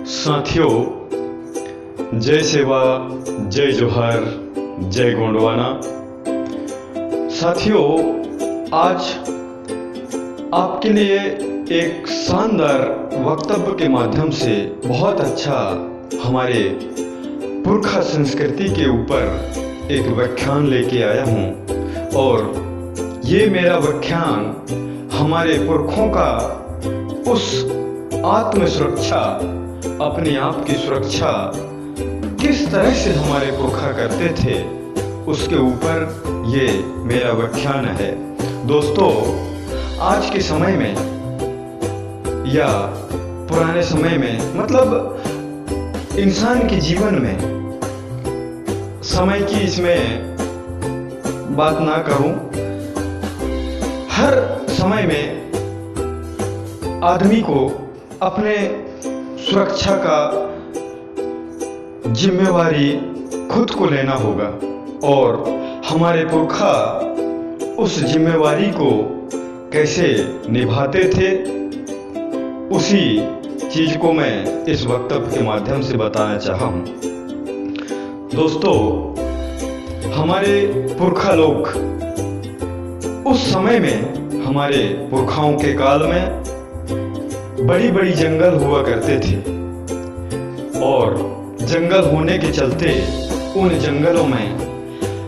साथियों, जय सेवा, जय जोहार, जय गोंडवाना। साथियों, आज आपके लिए एक शानदार वक्तव्य के माध्यम से बहुत अच्छा हमारे पुरखा संस्कृति के ऊपर एक व्याख्यान लेके आया हूँ। और ये मेरा व्याख्यान हमारे पुरखों का उस आत्म सुरक्षा, अपने आप की सुरक्षा किस तरह से हमारे पुरखा करते थे, उसके ऊपर ये मेरा व्याख्यान है। दोस्तों, आज के समय में या पुराने समय में, मतलब इंसान के जीवन में, समय की इसमें बात ना करूं, हर समय में आदमी को अपने सुरक्षा का जिम्मेवारी खुद को लेना होगा। और हमारे पुरखा उस जिम्मेवारी को कैसे निभाते थे, उसी चीज को मैं इस वक्तव्य के माध्यम से बताना चाहा हूँ। दोस्तों, हमारे पुरखा लोग उस समय में, हमारे पुरखाओं के काल में बड़ी बड़ी जंगल हुआ करते थे। और जंगल होने के चलते उन जंगलों में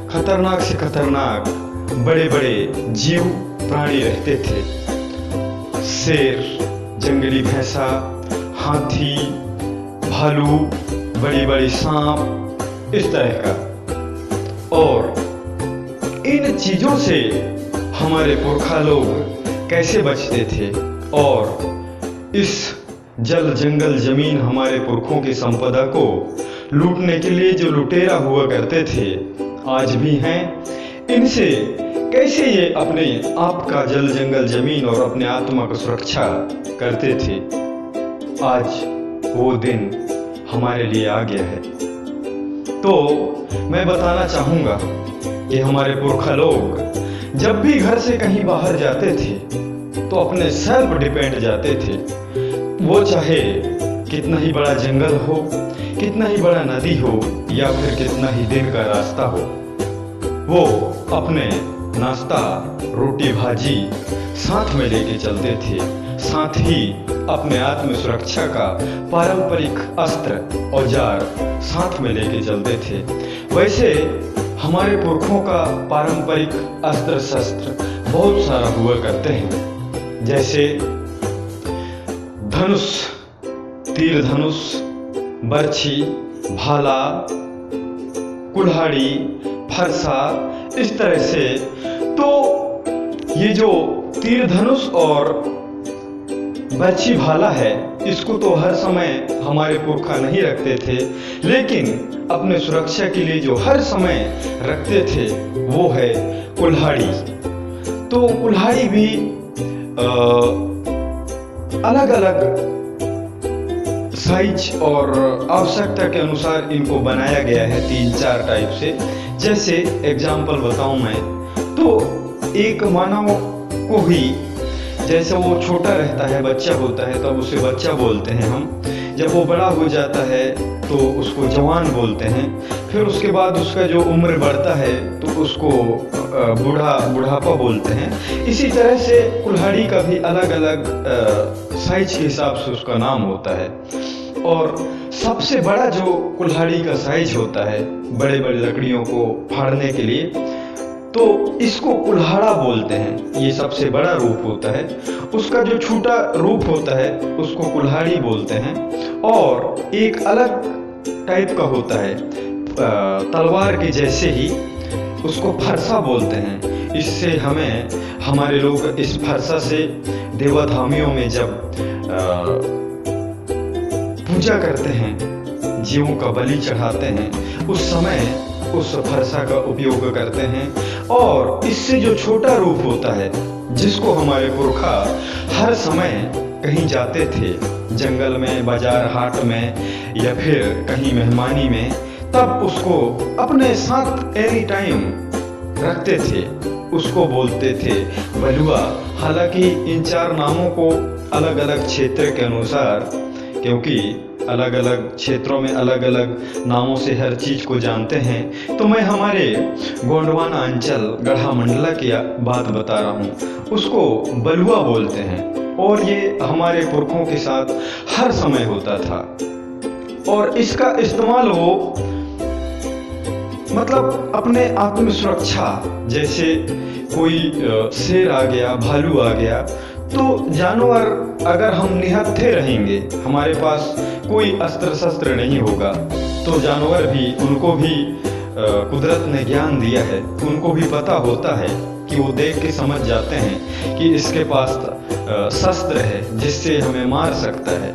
खतरनाक से खतरनाक बड़े बड़े जीव प्राणी रहते थे। शेर, जंगली भैंसा, हाथी, भालू, बड़ी बड़ी सांप, इस तरह का। और इन चीजों से हमारे पुरखा लोग कैसे बचते थे, और इस जल जंगल जमीन हमारे पुरखों की संपदा को लूटने के लिए जो लुटेरा हुआ करते थे, आज भी हैं, इनसे कैसे ये अपने आप का जल जंगल जमीन और अपने आत्मा की सुरक्षा करते थे। आज वो दिन हमारे लिए आ गया है। तो मैं बताना चाहूँगा कि हमारे पुरखा लोग जब भी घर से कहीं बाहर जाते थे तो अपने सेल्फ डिपेंड जाते थे। वो चाहे कितना ही बड़ा जंगल हो, कितना ही बड़ा नदी हो, या फिर कितना ही दिन का रास्ता हो, वो अपने नाश्ता, रोटी भाजी साथ में लेके चलते थे। साथ ही अपने आत्म सुरक्षा का पारंपरिक अस्त्र, औजार साथ में लेके चलते थे। वैसे हमारे पुरखों का पारंपरिक अस्त्र शस्त्र बहुत सारा हुआ करते हैं, जैसे धनुष, तीर धनुष, बर्छी, भाला, कुल्हाड़ी, फरसा, इस तरह से। तो ये जो तीर धनुष और बर्छी भाला है, इसको तो हर समय हमारे पुरखा नहीं रखते थे, लेकिन अपने सुरक्षा के लिए जो हर समय रखते थे वो है कुल्हाड़ी। तो कुल्हाड़ी भी अलग अलग साइज और आवश्यकता के अनुसार इनको बनाया गया है, 3-4 टाइप से। जैसे एग्जाम्पल बताऊं मैं, तो एक मानव को ही, जैसे वो छोटा रहता है, बच्चा होता है, तब उसे बच्चा बोलते हैं हम। जब वो बड़ा हो जाता है तो उसको जवान बोलते हैं। फिर उसके बाद उसका जो उम्र बढ़ता है तो उसको बुढ़ापा बोलते हैं। इसी तरह से कुल्हाड़ी का भी अलग अलग साइज के हिसाब से उसका नाम होता है। और सबसे बड़ा जो कुल्हाड़ी का साइज होता है, बड़े बड़े लकड़ियों को फाड़ने के लिए, तो इसको कुल्हाड़ा बोलते हैं। ये सबसे बड़ा रूप होता है। उसका जो छोटा रूप होता है उसको कुल्हाड़ी बोलते हैं। और एक अलग टाइप का होता है, तलवार के जैसे ही, उसको फरसा बोलते हैं। इससे हमें, हमारे लोग इस फरसा से देवधामियों में जब पूजा करते हैं, जीवों का बलि चढ़ाते हैं, उस समय उस फरसा का उपयोग करते हैं। और इससे जो छोटा रूप होता है, जिसको हमारे पुरखा हर समय कहीं जाते थे, जंगल में, बाजार हाट में, या फिर कहीं मेहमानी में, तब उसको अपने साथ एनी टाइम रखते थे, उसको बोलते थे बलुआ। हालांकि इन 4 नामों को अलग अलग क्षेत्र के अनुसार, क्योंकि अलग अलग क्षेत्रों में अलग अलग नामों से हर चीज़ को जानते हैं, तो मैं हमारे गोंडवाना अंचल गढ़ा मंडला की बात बता रहा हूँ। उसको बलुआ बोलते हैं और ये हमारे पुरखों के साथ हर समय होता था। और इसका इस्तेमाल वो मतलब अपने आत्म सुरक्षा, जैसे कोई शेर आ गया, भालू आ गया, तो जानवर अगर हम निहत्थे रहेंगे, हमारे पास कोई अस्त्र शस्त्र नहीं होगा, तो जानवर भी, उनको भी कुदरत ने ज्ञान दिया है, उनको भी पता होता है कि वो देख के समझ जाते हैं कि इसके पास शस्त्र है जिससे हमें मार सकता है।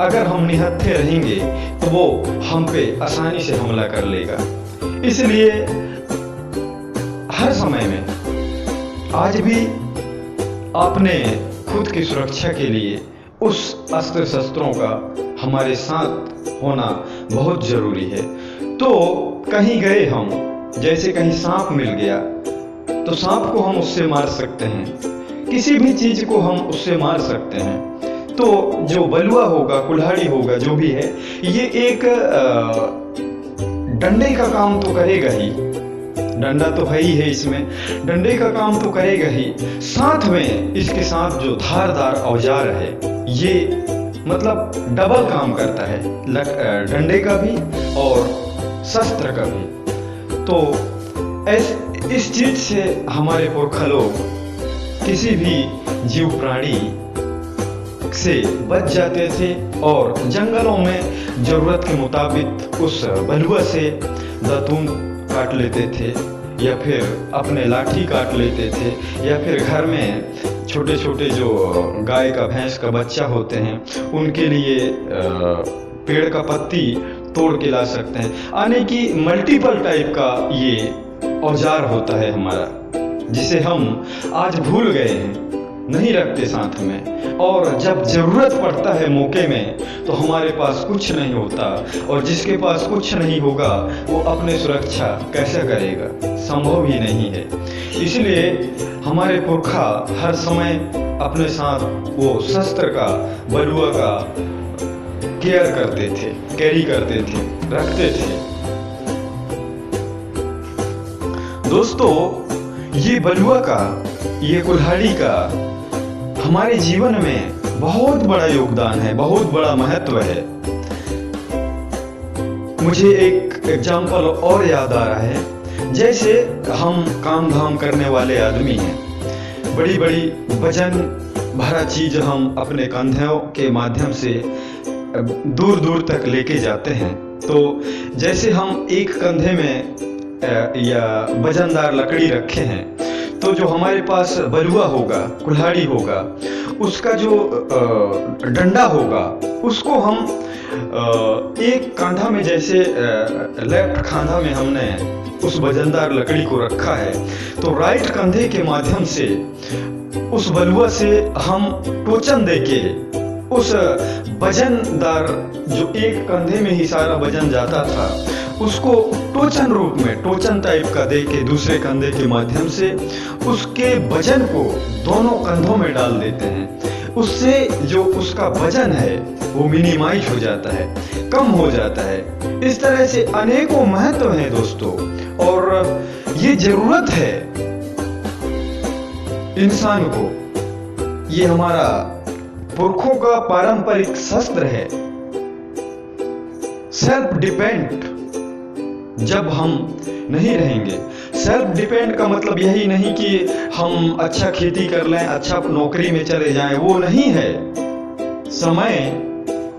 अगर हम निहत्थे रहेंगे तो वो हम पे आसानी से हमला कर लेगा। इसलिए हर समय में आज भी आपने खुद की सुरक्षा के लिए उस अस्त्र शस्त्रों का हमारे साथ होना बहुत जरूरी है। तो कहीं गए हम, जैसे कहीं सांप मिल गया, तो सांप को हम उससे मार सकते हैं, किसी भी चीज को हम उससे मार सकते हैं। तो जो बलुआ होगा, कुल्हाड़ी होगा, जो भी है, ये एक डंडे का काम तो करेगा ही, डंडा तो है ही है, इसमें डंडे का काम तो करेगा ही, साथ में इसके साथ जो धारदार औजार है, ये मतलब डबल काम करता है, डंडे का भी और शस्त्र का भी। तो इस चीज से हमारे पुरखा लोग किसी भी जीव प्राणी से बच जाते थे और जंगलों में जरूरत के मुताबिक उस बलुआ से दातून काट लेते थे, या फिर अपने लाठी काट लेते थे, या फिर घर में छोटे छोटे जो गाय का, भैंस का बच्चा होते हैं, उनके लिए पेड़ का पत्ती तोड़ के ला सकते हैं। यानी कि मल्टीपल टाइप का ये औजार होता है हमारा, जिसे हम आज भूल गए हैं, नहीं रखते साथ में, और जब जरूरत पड़ता है मौके में तो हमारे पास कुछ नहीं होता, और जिसके पास कुछ नहीं होगा वो अपने सुरक्षा कैसे करेगा, संभव ही नहीं है। इसलिए हमारे पुरखा हर समय अपने साथ वो शस्त्र का, बलुआ का केयर करते थे, कैरी करते थे, रखते थे। दोस्तों, ये बलुआ का, ये कुल्हाड़ी का हमारे जीवन में बहुत बड़ा योगदान है, बहुत बड़ा महत्व है। मुझे एक एग्जाम्पल और याद आ रहा है। जैसे हम काम धाम करने वाले आदमी हैं, बड़ी बड़ी वजन भरा चीज हम अपने कंधों के माध्यम से दूर दूर तक लेके जाते हैं। तो जैसे हम एक कंधे में या वजनदार लकड़ी रखे हैं, तो जो हमारे पास बलुआ होगा, कुल्हाड़ी होगा, उसका जो डंडा होगा, उसको हम एक कंधा में, जैसे लेफ्ट कंधा में हमने उस वजनदार लकड़ी को रखा है, तो राइट कंधे के माध्यम से उस बलुआ से हम टोचन देके उस वजनदार, जो एक कंधे में ही सारा वजन जाता था, उसको टोचन रूप में, टोचन टाइप का दे के दूसरे कंधे के माध्यम से उसके वजन को दोनों कंधों में डाल देते हैं। उससे जो उसका वजन है वो मिनिमाइज हो जाता है, कम हो जाता है। इस तरह से अनेकों महत्व हैं दोस्तों, और ये जरूरत है इंसान को। ये हमारा पुरखों का पारंपरिक शस्त्र है। सेल्फ डिपेंड जब हम नहीं रहेंगे, सेल्फ डिपेंड का मतलब यही नहीं कि हम अच्छा खेती कर लें, अच्छा नौकरी में चले जाएं, वो नहीं है। समय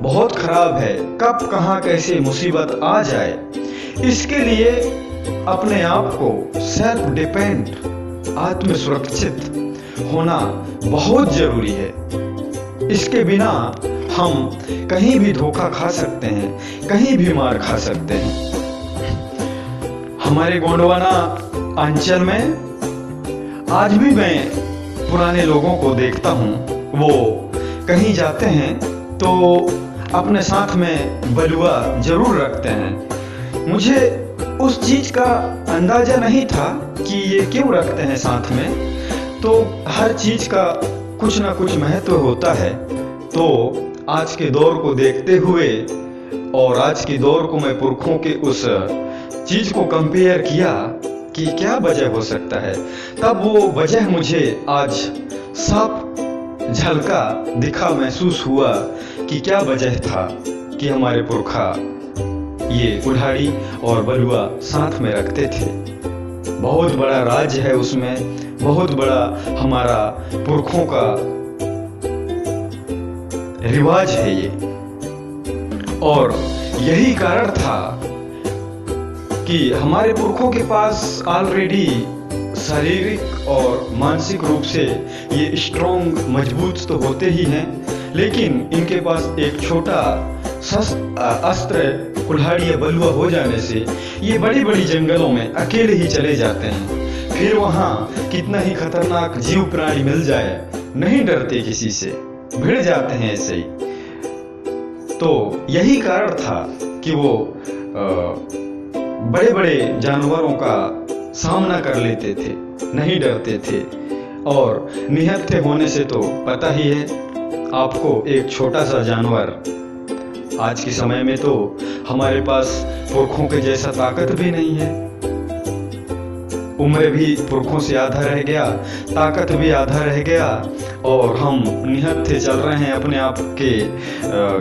बहुत खराब है, कब कहां कैसे मुसीबत आ जाए, इसके लिए अपने आप को सेल्फ डिपेंड, आत्म सुरक्षित होना बहुत जरूरी है। इसके बिना हम कहीं भी धोखा खा सकते हैं, कहीं भी मार खा सकते हैं। हमारे गोंडवाना अंचल में आज भी मैं पुराने लोगों को देखता हूँ, वो कहीं जाते हैं तो अपने साथ में बलुआ जरूर रखते हैं। मुझे उस चीज का अंदाजा नहीं था कि ये क्यों रखते हैं साथ में। तो हर चीज का कुछ ना कुछ महत्व होता है। तो आज के दौर को देखते हुए और आज के दौर को मैं पुरखों के उस चीज को कंपेयर किया कि क्या वजह हो सकता है, तब वो वजह मुझे आज साफ झलका दिखा, महसूस हुआ कि क्या वजह था कि हमारे पुरखा ये कुल्हाड़ी और बलुआ साथ में रखते थे। बहुत बड़ा राज है उसमें, बहुत बड़ा हमारा पुरखों का रिवाज है ये। और यही कारण था कि हमारे पुरखों के पास ऑलरेडी शारीरिक और मानसिक रूप से ये स्ट्रॉन्ग, मजबूत तो होते ही हैं, लेकिन इनके पास एक छोटा अस्त्र कुल्हाड़ी या बलुआ हो जाने से ये बड़ी बड़ी जंगलों में अकेले ही चले जाते हैं। फिर वहाँ कितना ही खतरनाक जीव प्राणी मिल जाए, नहीं डरते किसी से, भिड़ जाते हैं ऐसे ही। तो यही कारण था कि वो बड़े बड़े जानवरों का सामना कर लेते थे, नहीं डरते थे। और निहत्थे होने से तो पता ही है आपको, एक छोटा सा जानवर, आज के समय में तो हमारे पास पुरखों के जैसा ताकत भी नहीं है, उम्र भी पुरखों से आधा रह गया, ताकत भी आधा रह गया, और हम निहत्थे चल रहे हैं अपने आप के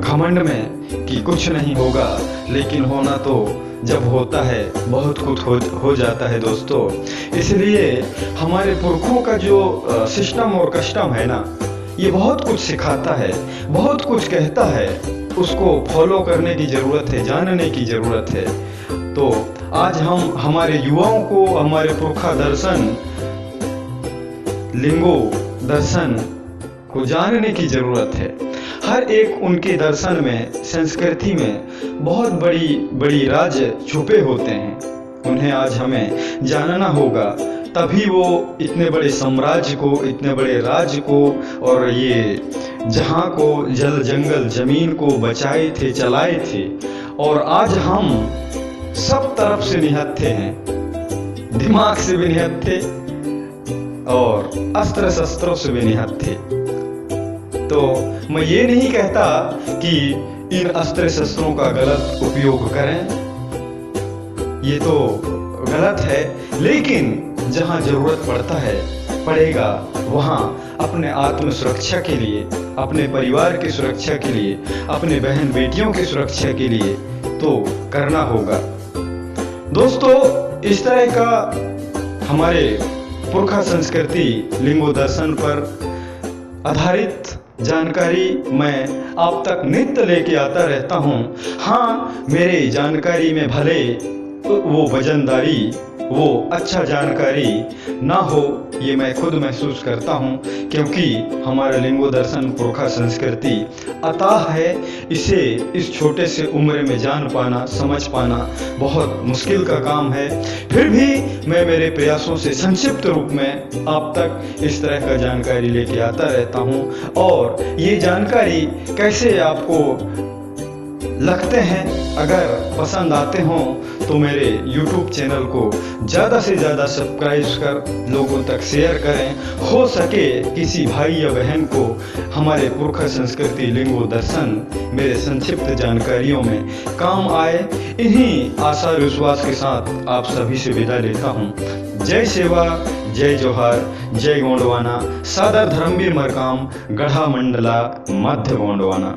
घमंड में कि कुछ नहीं होगा। लेकिन होना तो जब होता है बहुत कुछ हो जाता है दोस्तों। इसलिए हमारे पुरखों का जो सिस्टम और कस्टम है ना, ये बहुत कुछ सिखाता है, बहुत कुछ कहता है, उसको फॉलो करने की ज़रूरत है, जानने की ज़रूरत है। तो आज हम हमारे युवाओं को हमारे पुरखा दर्शन, लिंगो दर्शन को जानने की ज़रूरत है। हर एक उनके दर्शन में, संस्कृति में बहुत बड़ी बड़ी राज छुपे होते हैं, उन्हें आज हमें जानना होगा, तभी वो इतने बड़े साम्राज्य को, इतने बड़े राज्य को और ये जहाँ को, जल जंगल जमीन को बचाए थे, चलाए थे। और आज हम सब तरफ से निहत्थे हैं, दिमाग से भी निहत्थे और अस्त्र शस्त्रों से भी निहत्थे। तो मैं ये नहीं कहता कि इन अस्त्र शस्त्रों का गलत उपयोग करें, ये तो गलत है, लेकिन जहाँ जरूरत पड़ेगा वहाँ अपने आत्म सुरक्षा के लिए, अपने परिवार की सुरक्षा के लिए, अपने बहन बेटियों की सुरक्षा के लिए तो करना होगा। दोस्तों, इस तरह का हमारे पुरखा संस्कृति लिंगो दर्शन पर आधारित जानकारी मैं आप तक नित्य लेके आता रहता हूँ। हाँ, मेरे जानकारी में भले वो वजनदारी, वो अच्छा जानकारी ना हो, ये मैं खुद महसूस करता हूँ, क्योंकि हमारा लिंगो दर्शन पुरखा संस्कृति अथाह है। इसे इस छोटे से उम्र में जान पाना, समझ पाना बहुत मुश्किल का काम है। फिर भी मैं मेरे प्रयासों से संक्षिप्त रूप में आप तक इस तरह का जानकारी लेके आता रहता हूँ। और ये जानकारी कैसे आपको लगते हैं, अगर पसंद आते हों तो मेरे YouTube चैनल को ज़्यादा से ज़्यादा सब्सक्राइब कर लोगों तक शेयर करें। हो सके किसी भाई या बहन को हमारे पुरखा संस्कृति लिंगो दर्शन मेरे संक्षिप्त जानकारियों में काम आए। इन्हीं आशा विश्वास के साथ आप सभी से विदा लेता हूँ। जय सेवा, जय जोहार, जय गोंडवाना। सादर धर्मवीर मरकाम, गढ़ा मंडला, मध्य गोंडवाना।